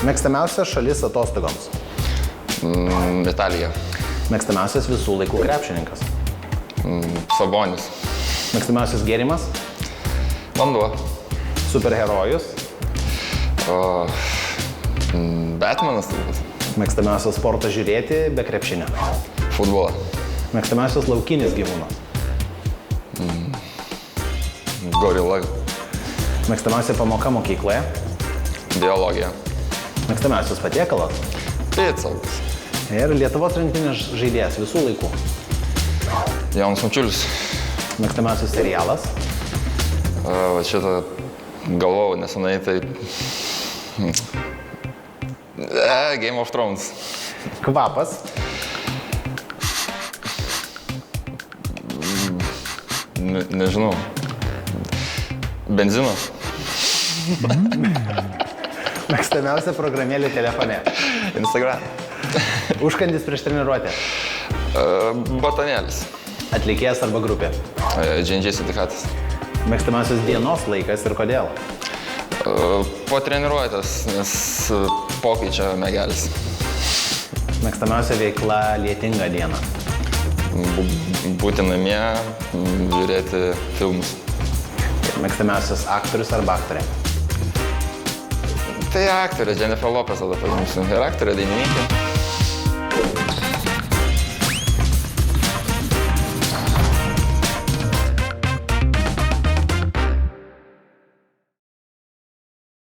Mėgstamiausias šalis atostogoms. Italija. Mėgstamiausias visų laikų krepšininkas. Sabonis. Mėgstamiausias gėrimas. Vanduo. Superherojus. Batmanas turbūt. Mėgstamiausias sportą žiūrėti be krepšinio. Futbolą. Mėgstamiausias laukinis gyvūnas. Gorila. Mėgstamiausia pamoka mokykloje. Biologija. Mėgstamiausias patiekalas. Pizza. Ir Lietuvos rinktinės žaidėjas visų laikų. Jonas Mačiulis. Mėgstamiausias serialas. Va šitą galvojau nesenai, tai... Game of Thrones. Kvapas. Nežinau. Benzino. Mėgstamiausia programėlė telefone. Instagram. Užkandis prieš treniruotę. Batonėlis. Atlikėjas arba grupė. Džendžiai sindikatas. Mėgstamiausias dienos laikas ir kodėl. Po treniruotės, nes pokyčio mėgelis. Mėgstamiausia veikla lietingą dieną. Būti namie, žiūrėti filmus. Mėgstamiausias aktorius arba aktorė. Tai aktorė, Jennifer Lopez tada paimsiu. Ir aktorė, dainininkė.